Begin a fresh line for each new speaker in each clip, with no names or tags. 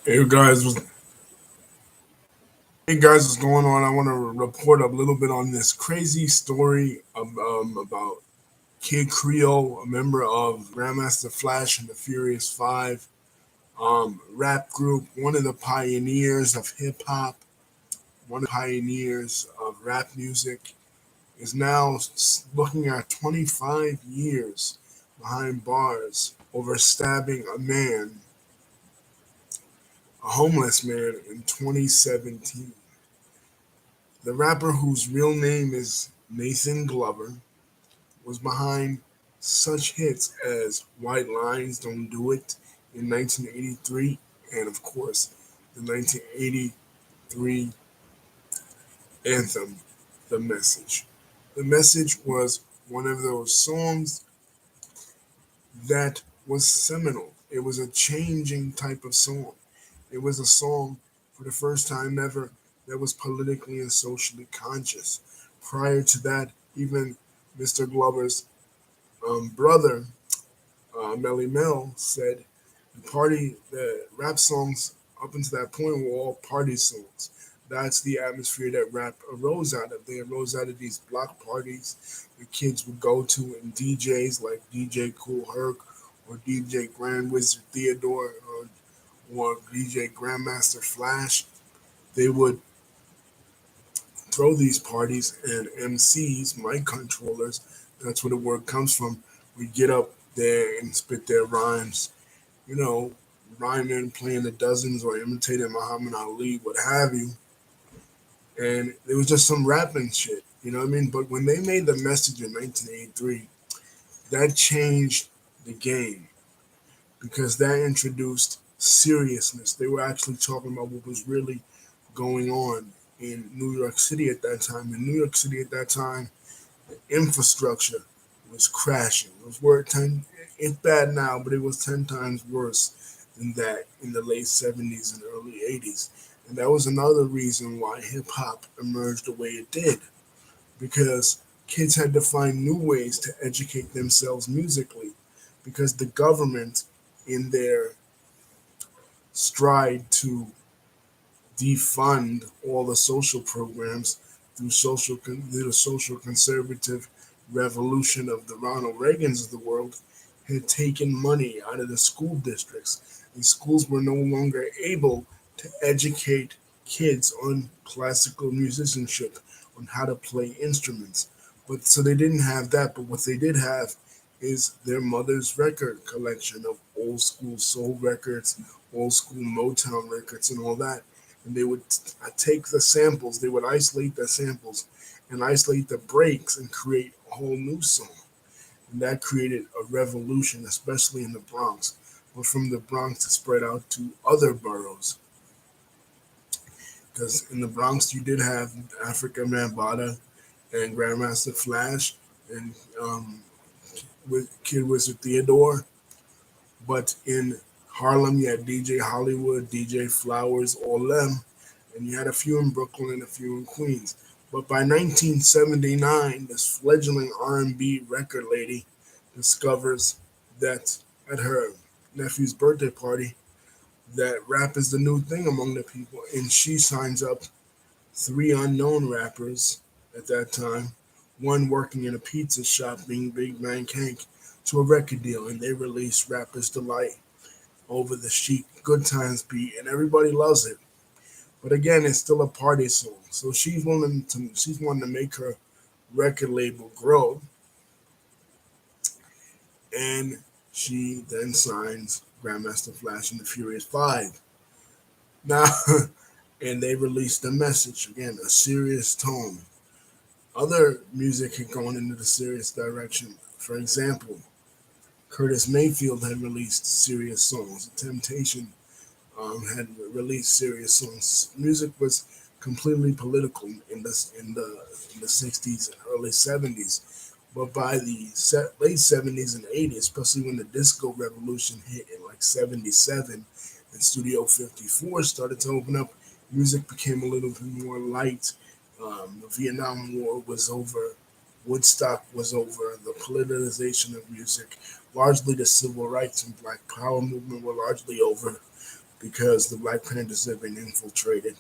Hey guys, what's going on? I want to report a little bit on this crazy story about Kid Creole, a member of Grandmaster Flash and the Furious Five rap group, one of the pioneers of hip hop, one of the pioneers of rap music, is now looking at 25 years behind bars over stabbing a homeless man in 2017. The rapper, whose real name is Nathan Glover, was behind such hits as White Lines Don't Do It in 1983, and of course, the 1983 anthem, The Message. The Message was one of those songs that was seminal. It was a changing type of song. It was a song for the first time ever that was politically and socially conscious. Prior to that, even Mr. Glover's brother, Melly Mel, said the rap songs up until that point were all party songs. That's the atmosphere that rap arose out of. They arose out of these block parties the kids would go to, and DJs like DJ Cool Herc or DJ Grand Wizard Theodore or DJ Grandmaster Flash. They would throw these parties, and MCs, mic controllers, that's where the word comes from, would get up there and spit their rhymes, you know, rhyming, playing the dozens or imitating Muhammad Ali, what have you. And it was just some rapping shit, you know what I mean? But when they made the message in 1983, that changed the game because that introduced seriousness. They were actually talking about what was really going on in New York City at that time. In New York City at that time, infrastructure was crashing. It was worth 10. It's bad now, but it was 10 times worse than that in the late 70s and early 80s. And that was another reason why hip hop emerged the way it did, because kids had to find new ways to educate themselves musically, because the government, in their stride to defund all the social programs through the social conservative revolution of the Ronald Reagans of the world, had taken money out of the school districts, and schools were no longer able to educate kids on classical musicianship, on how to play instruments. But so they didn't have that, but what they did have is their mother's record collection of old school soul records, old school Motown records, and all that. And they would take the samples, they would isolate the samples and isolate the breaks and create a whole new song. And that created a revolution, especially in the Bronx. But from the Bronx, it spread out to other boroughs. Because in the Bronx, you did have Africa Bambaataa and Grandmaster Flash and with Kid Wizard Theodore. But in Harlem, you had DJ Hollywood, DJ Flowers, all them, and you had a few in Brooklyn and a few in Queens. But by 1979, this fledgling R&B record lady discovers that at her nephew's birthday party that rap is the new thing among the people, and she signs up three unknown rappers at that time, one working in a pizza shop being Big Man Kank, to a record deal, and they release Rapper's Delight over the chic Good Times beat, and everybody loves it. But again, it's still a party song, so she's wanting to make her record label grow, and she then signs Grandmaster Flash and the Furious Five. Now, and they released the message again, a serious tone. Other music had gone into the serious direction. For example, Curtis Mayfield had released serious songs. Temptation had released serious songs. Music was completely political in the 60s and early 70s. But by the late 70s and 80s, especially when the disco revolution hit in like 77 and Studio 54 started to open up, music became a little bit more light. The Vietnam War was over. Woodstock was over. The politicization of music, largely the civil rights and black power movement, were largely over. because the Black Panthers had been infiltrated,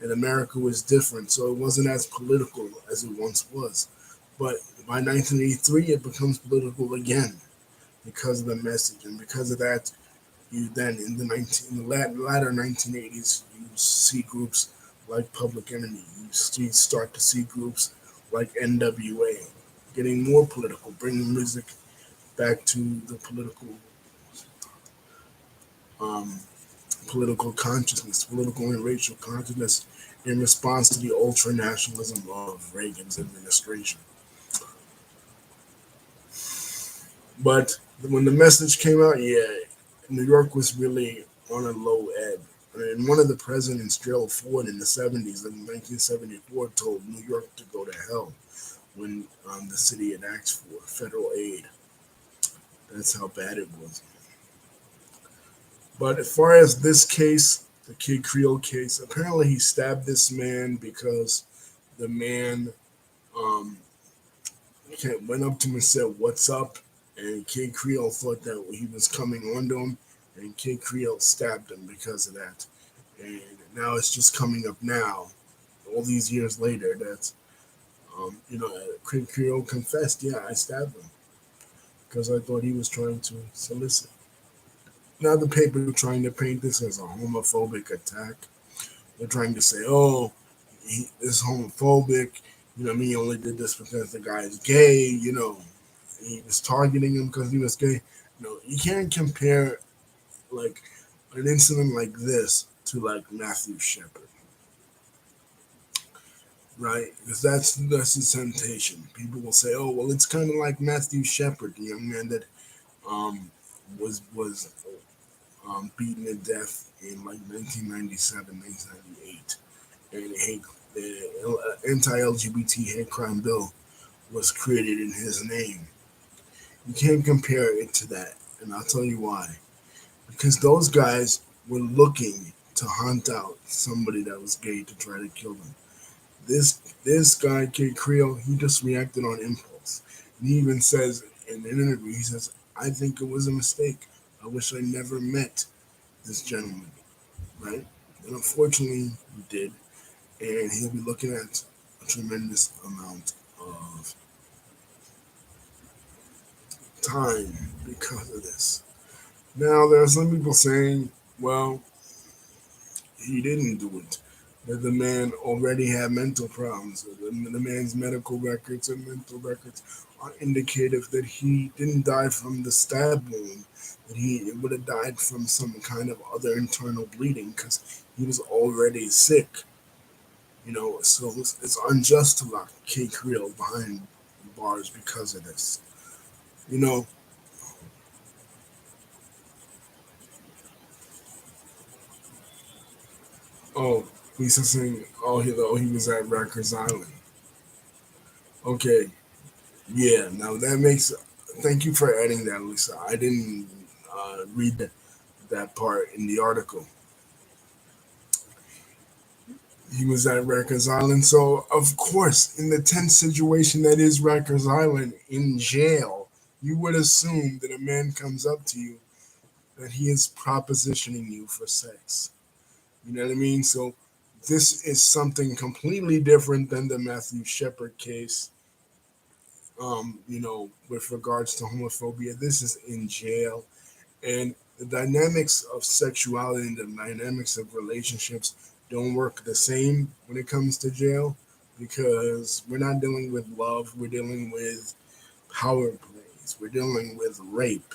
and America was different, so it wasn't as political as it once was. But by 1983, it becomes political again because of the message, and because of that, you then in the latter 1980s, you see groups like Public Enemy. Start to see groups like NWA getting more political, bringing music back to the um, political consciousness, political and racial consciousness, in response to the ultra nationalism of Reagan's administration. But when the message came out, yeah, New York was really on a low ebb. And one of the presidents, Gerald Ford, in the 70s, in 1974, told New York to go to hell when the city had asked for federal aid. That's how bad it was. But as far as this case, the Kid Creole case, apparently he stabbed this man because the man um, went up to him and said, "What's up?" And Kid Creole thought that he was coming onto him, and Kid Creole stabbed him because of that. And now it's just coming up now, all these years later, that Kid Creole confessed, "Yeah, I stabbed him because I thought he was trying to solicit." Now the paper are trying to paint this as a homophobic attack. They're trying to say, "Oh, he is homophobic. He only did this because the guy is gay. He was targeting him because he was gay." No, you can't compare like an incident like this to like Matthew Shepard, right? Because that's the temptation. People will say, "Oh, well, it's kind of like Matthew Shepard, the young man that um, was beaten to death in like 1997, 1998, and the anti-LGBT hate crime bill was created in his name." You can't compare it to that, and I'll tell you why. Because those guys were looking to hunt out somebody that was gay to try to kill them. This guy, Kid Creole, he just reacted on impulse. And he even says in an interview, he says, "I think it was a mistake. I wish I never met this gentleman." Right? And unfortunately, he did. And he'll be looking at a tremendous amount of time because of this. Now, there are some people saying, well, he didn't do it. That the man already had mental problems. The man's medical records and mental records are indicative that he didn't die from the stab wound, that he would have died from some kind of other internal bleeding because he was already sick. So it's unjust to lock Kid Creole behind bars because of this. You know, oh, Lisa saying, oh, he was at Rikers Island. Okay, yeah. Now that makes. Thank you for adding that, Lisa. I didn't read that part in the article. He was at Rikers Island, so of course, in the tense situation that is Rikers Island in jail, you would assume that a man comes up to you that he is propositioning you for sex. You know what I mean? So this is something completely different than the Matthew Shepard case. With regards to homophobia, this is in jail, and the dynamics of sexuality and the dynamics of relationships don't work the same when it comes to jail because we're not dealing with love, we're dealing with power plays, we're dealing with rape.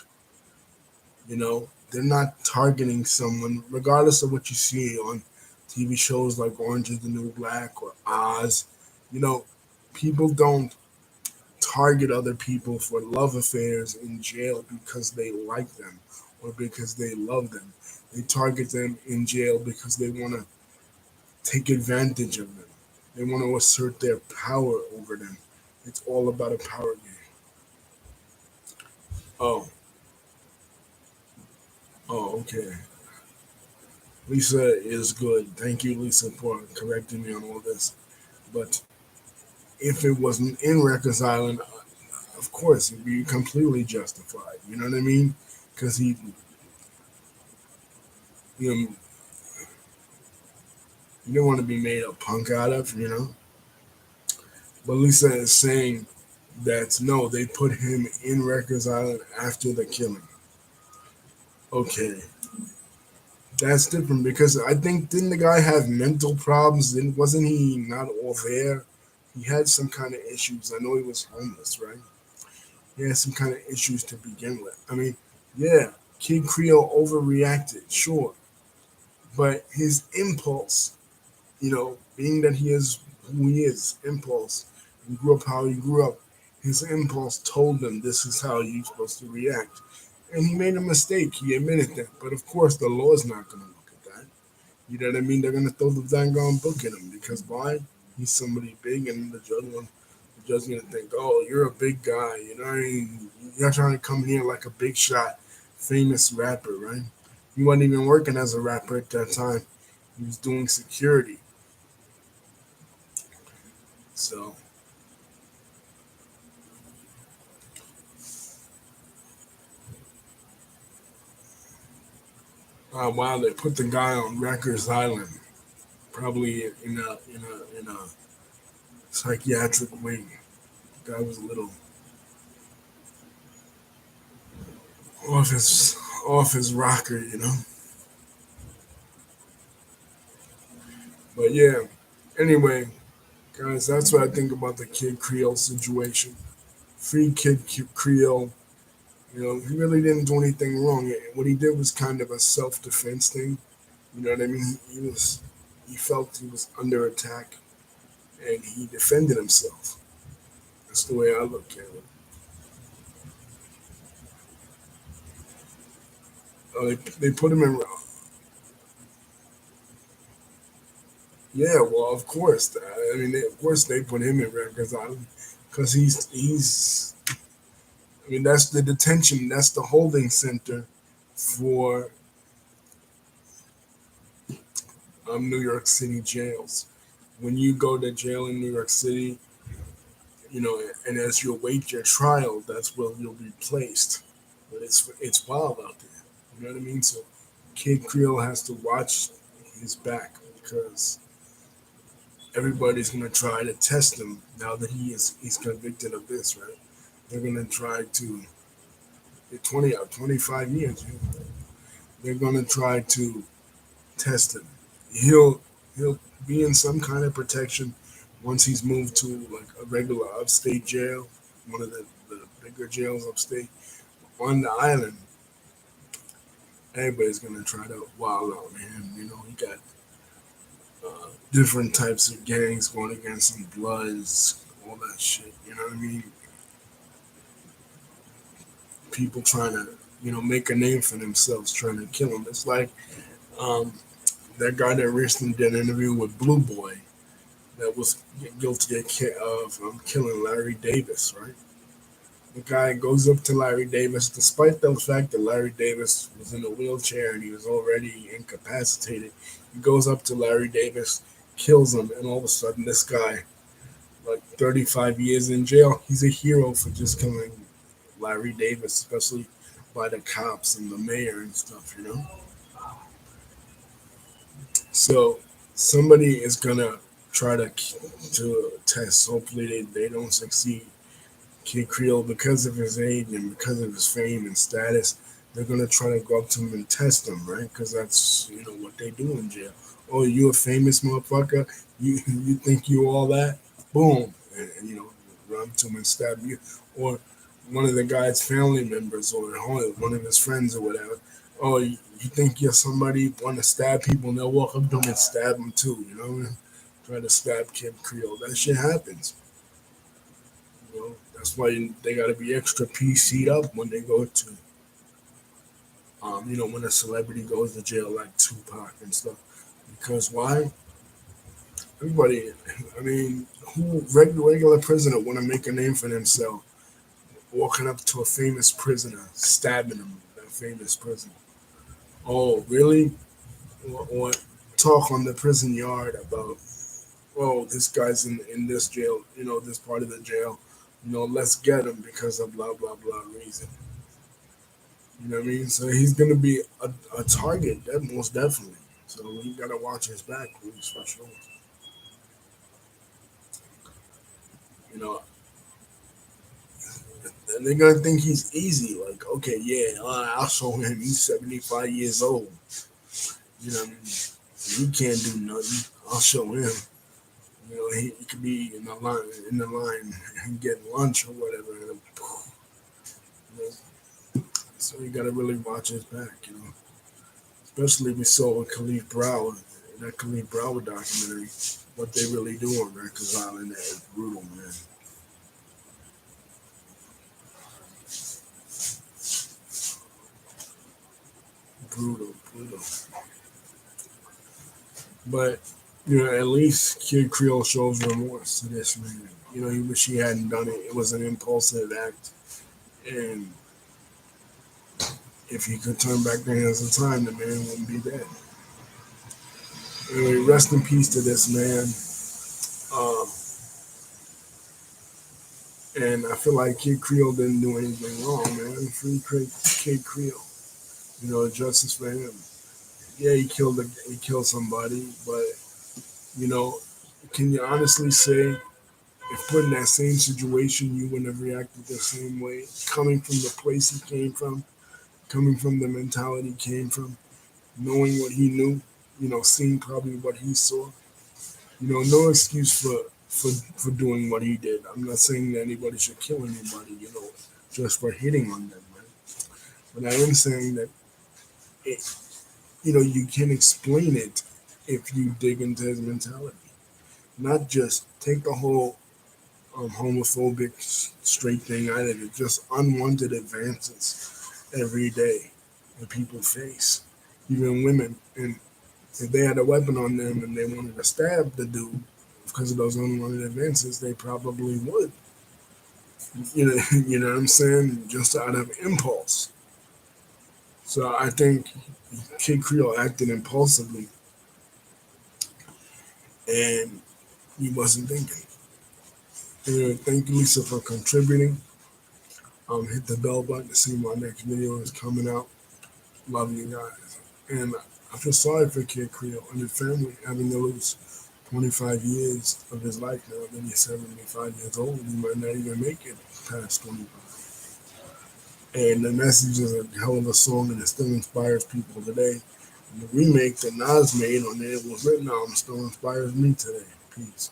They're not targeting someone, regardless of what you see on TV shows like Orange is the New Black or Oz. You know, people don't target other people for love affairs in jail because they like them or because they love them. They target them in jail because they want to take advantage of them. They want to assert their power over them. It's all about a power game. Oh, okay. Lisa is good. Thank you, Lisa, for correcting me on all this. But if it wasn't in Rikers Island, of course, it'd be completely justified. You know what I mean? Because you know, you don't want to be made a punk out of, But Lisa is saying that no, they put him in Rikers Island after the killing. Okay, that's different because I think didn't the guy have mental problems? Didn't wasn't he not all there? He had some kind of issues. I know he was homeless, right? He had some kind of issues to begin with. I mean, yeah, Kid Creole overreacted, sure, but his impulse, being that he is who he is, impulse, and grew up how he grew up, his impulse told him this is how you're supposed to react. And he made a mistake. He admitted that. But of course, the law is not going to look at that. You know what I mean? They're going to throw the dang on book at him because why? He's somebody big, and the judge going to think, oh, you're a big guy. You know what I mean? You're not trying to come here like a big shot, famous rapper, right? He wasn't even working as a rapper at that time. He was doing security. So, wow, they put the guy on Rikers Island, probably in a psychiatric wing. The guy was a little off his rocker. But yeah, anyway, guys, that's what I think about the Kid Creole situation. Free Creole. He really didn't do anything wrong. What he did was kind of a self-defense thing. You know what I mean? He felt he was under attack, and he defended himself. That's the way I look at it. They put him in. Yeah, well, of course. I mean, of course they put him in Rikers Island because he's. I mean, that's the detention. That's the holding center for New York City jails. When you go to jail in New York City, and as you await your trial, that's where you'll be placed. But it's wild out there. You know what I mean? So, Kid Creole has to watch his back because everybody's gonna try to test him now that he's convicted of this, right? They're gonna try to 20 or 25 years. They're gonna try to test him. He'll be in some kind of protection once he's moved to like a regular upstate jail, one of the bigger jails upstate. On the island, everybody's gonna try to wild out him. He got different types of gangs going against him, Bloods, all that shit. You know what I mean? People trying to make a name for themselves, trying to kill him. It's like um, that guy that recently did an interview with Blue Boy that was guilty of killing Larry Davis, right? The guy goes up to Larry Davis, despite the fact that Larry Davis was in a wheelchair and he was already incapacitated. He goes up to Larry Davis, kills him, and all of a sudden, this guy, like 35 years in jail, he's a hero for just killing Larry Davis, especially by the cops and the mayor and stuff. So somebody is gonna try to test. Hopefully, they don't succeed. Kid Creole, because of his age and because of his fame and status, they're gonna try to go up to him and test him, right? Because that's what they do in jail. Oh, you a famous motherfucker? You think you all that? Boom, and run up to him and stab you, or one of the guy's family members, or one of his friends, or whatever. Oh, you think you're somebody? Want to stab people, and they'll walk up to him and stab him too. Try to stab Kid Creole. That shit happens. That's why they got to be extra PC'd up when they go to, when a celebrity goes to jail like Tupac and stuff. Because why? Everybody, I mean, who regular prisoner want to make a name for themselves, walking up to a famous prisoner, stabbing him, that famous prisoner. Oh, really? Or talk on the prison yard about, oh, this guy's in this jail, this part of the jail. Let's get him because of blah blah blah reason. You know what I mean? So he's gonna be a target, that most definitely. So you gotta watch his back, please, for sure. You know, and they're gonna think he's easy. Like, okay, yeah, I'll show him. He's 75 years old. You know what I mean? He can't do nothing. I'll show him. You know, he could be in the line, and getting lunch or whatever. And, you know, so you gotta really watch his back. You know, especially we saw with Khalif Broward, that Khalif Broward documentary. What they really do on Rikers Island is brutal, man. Brutal, brutal. But you know, at least Kid Creole shows remorse to this man. You know, he wish he hadn't done it. It was an impulsive act, and if he could turn back the hands of time, the man wouldn't be dead. Anyway, rest in peace to this man. Um, and I feel like Kid Creole didn't do anything wrong, man. Free Kid Creole. You know, justice for him. Yeah, he killed somebody, but you know, can you honestly say if put in that same situation, you wouldn't have reacted the same way, coming from the place he came from, coming from the mentality he came from, knowing what he knew, you know, seeing probably what he saw. You know, no excuse for doing what he did. I'm not saying that anybody should kill anybody, you know, just for hitting on them, right? But I am saying that it, you know, you can explain it if you dig into his mentality, not just take the whole homophobic straight thing out of it. Just unwanted advances every day that people face, even women. And if they had a weapon on them and they wanted to stab the dude because of those unwanted advances, they probably would. You know, you know what I'm saying? Just out of impulse. So I think Kid Creole acted impulsively, and he wasn't thinking. Anyway, thank you, Lisa, for contributing. Hit the bell button to see my next video is coming out. Love you guys. And I feel sorry for Kid Creole and his family having to lose 25 years of his life now. Then he's 75 years old. He might not even make it past 25. And the message is a hell of a song and it still inspires people today. And the remake that Nas made on it was written on still inspires me today. Peace.